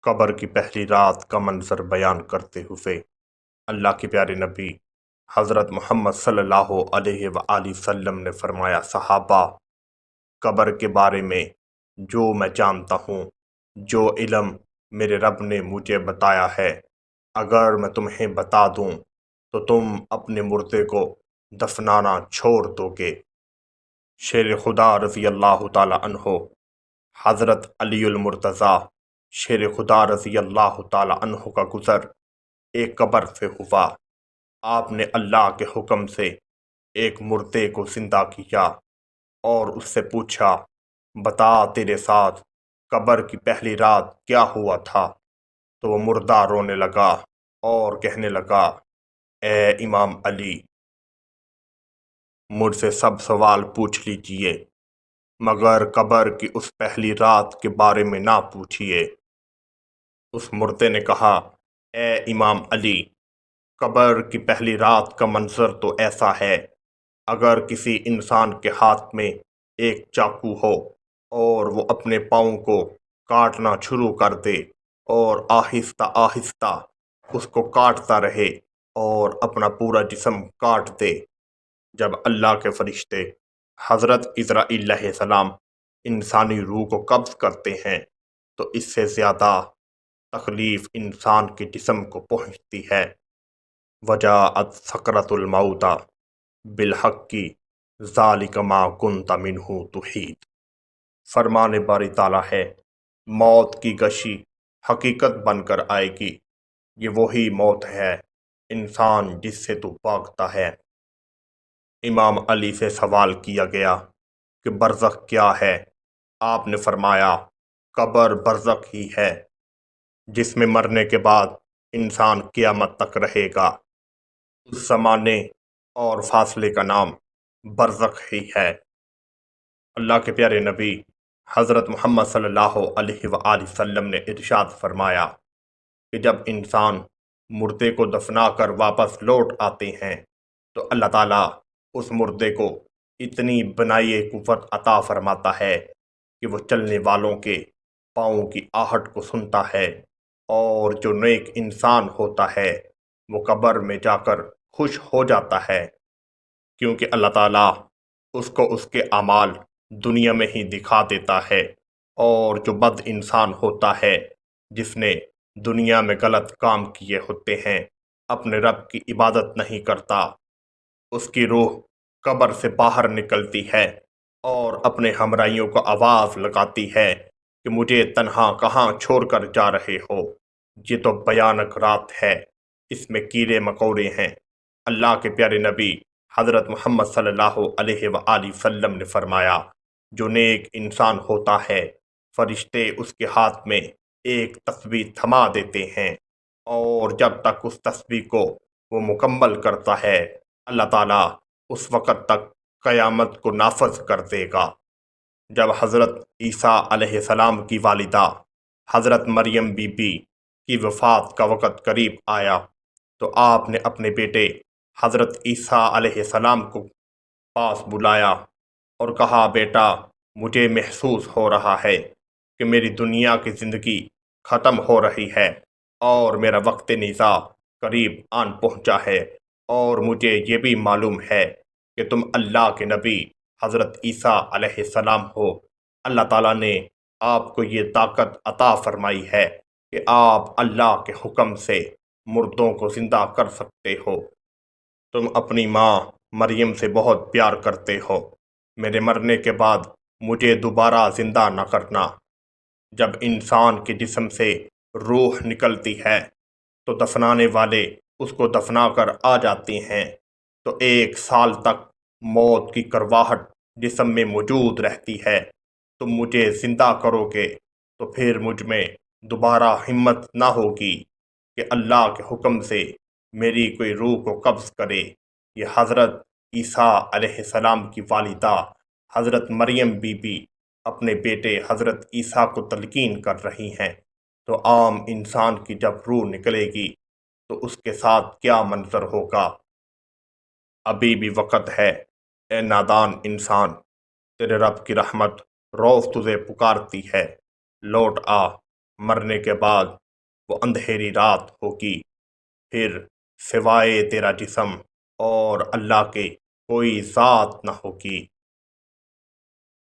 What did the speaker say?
قبر کی پہلی رات کا منظر بیان کرتے ہوئے اللہ کے پیارے نبی حضرت محمد صلی اللہ علیہ وآلہ وسلم نے فرمایا، صحابہ، قبر کے بارے میں جو میں جانتا ہوں، جو علم میرے رب نے مجھے بتایا ہے، اگر میں تمہیں بتا دوں تو تم اپنے مردے کو دفنانا چھوڑ دو گے۔ شیر خدا رضی اللہ تعالی عنہ حضرت علی المرتضیٰ شیر خدا رضی اللہ تعالی عنہ کا گزر ایک قبر سے ہوا۔ آپ نے اللہ کے حکم سے ایک مردے کو زندہ کیا اور اس سے پوچھا، بتا تیرے ساتھ قبر کی پہلی رات کیا ہوا تھا؟ تو وہ مردہ رونے لگا اور کہنے لگا، اے امام علی، مجھ سے سب سوال پوچھ لیجئے مگر قبر کی اس پہلی رات کے بارے میں نہ پوچھئے۔ اس مردے نے کہا، اے امام علی، قبر کی پہلی رات کا منظر تو ایسا ہے، اگر کسی انسان کے ہاتھ میں ایک چاقو ہو اور وہ اپنے پاؤں کو کاٹنا شروع کر دے اور آہستہ آہستہ اس کو کاٹتا رہے اور اپنا پورا جسم کاٹ دے، جب اللہ کے فرشتے حضرت عزرائیل علیہ السلام انسانی روح کو قبض کرتے ہیں تو اس سے زیادہ تکلیف انسان کے جسم کو پہنچتی ہے۔ وجاءت سکرۃ الموت بالحق ذالک ما کنت منہ تحید۔ فرمان باری تعالیٰ ہے، موت کی گشی حقیقت بن کر آئے گی، یہ وہی موت ہے انسان جس سے تو بھاگتا ہے۔ امام علی سے سوال کیا گیا کہ برزخ کیا ہے؟ آپ نے فرمایا، قبر برزخ ہی ہے جس میں مرنے کے بعد انسان قیامت تک رہے گا۔ اس زمانے اور فاصلے کا نام برزخ ہی ہے۔ اللہ کے پیارے نبی حضرت محمد صلی اللہ علیہ وآلہ وسلم نے ارشاد فرمایا کہ جب انسان مردے کو دفنا کر واپس لوٹ آتے ہیں تو اللہ تعالیٰ اس مردے کو اتنی بنائی قوت عطا فرماتا ہے کہ وہ چلنے والوں کے پاؤں کی آہٹ کو سنتا ہے، اور جو نیک انسان ہوتا ہے وہ قبر میں جا کر خوش ہو جاتا ہے، کیونکہ اللہ تعالیٰ اس کو اس کے اعمال دنیا میں ہی دکھا دیتا ہے، اور جو بد انسان ہوتا ہے جس نے دنیا میں غلط کام کیے ہوتے ہیں، اپنے رب کی عبادت نہیں کرتا، اس کی روح قبر سے باہر نکلتی ہے اور اپنے ہمراہیوں کو آواز لگاتی ہے کہ مجھے تنہا کہاں چھوڑ کر جا رہے ہو؟ یہ تو بھیانک رات ہے، اس میں کیڑے مکوڑے ہیں۔ اللہ کے پیارے نبی حضرت محمد صلی اللہ علیہ وآلہ وسلم نے فرمایا، جو نیک انسان ہوتا ہے فرشتے اس کے ہاتھ میں ایک تسبیح تھما دیتے ہیں، اور جب تک اس تسبیح کو وہ مکمل کرتا ہے اللہ تعالیٰ اس وقت تک قیامت کو نافذ کر دے گا۔ جب حضرت عیسیٰ علیہ السلام کی والدہ حضرت مریم بی بی کی وفات کا وقت قریب آیا تو آپ نے اپنے بیٹے حضرت عیسیٰ علیہ السلام کو پاس بلایا اور کہا، بیٹا، مجھے محسوس ہو رہا ہے کہ میری دنیا کی زندگی ختم ہو رہی ہے اور میرا وقت نزاع قریب آن پہنچا ہے، اور مجھے یہ بھی معلوم ہے کہ تم اللہ کے نبی حضرت عیسیٰ علیہ السلام ہو۔ اللہ تعالیٰ نے آپ کو یہ طاقت عطا فرمائی ہے کہ آپ اللہ کے حکم سے مردوں کو زندہ کر سکتے ہو۔ تم اپنی ماں مریم سے بہت پیار کرتے ہو، میرے مرنے کے بعد مجھے دوبارہ زندہ نہ کرنا۔ جب انسان کے جسم سے روح نکلتی ہے تو دفنانے والے اس کو دفنا کر آ جاتے ہیں، تو 1 سال تک موت کی کرواہٹ جسم میں موجود رہتی ہے۔ تم مجھے زندہ کرو گے تو پھر مجھ میں دوبارہ ہمت نہ ہوگی کہ اللہ کے حکم سے میری کوئی روح کو قبض کرے۔ یہ حضرت عیسیٰ علیہ السلام کی والدہ حضرت مریم بی بی اپنے بیٹے حضرت عیسیٰ کو تلقین کر رہی ہیں، تو عام انسان کی جب روح نکلے گی تو اس کے ساتھ کیا منظر ہوگا؟ ابھی بھی وقت ہے، اے نادان انسان، تیرے رب کی رحمت روز تجھے پکارتی ہے، لوٹ آ، مرنے کے بعد وہ اندھیری رات ہوگی، پھر سوائے تیرا جسم اور اللہ کے کوئی ذات نہ ہوگی۔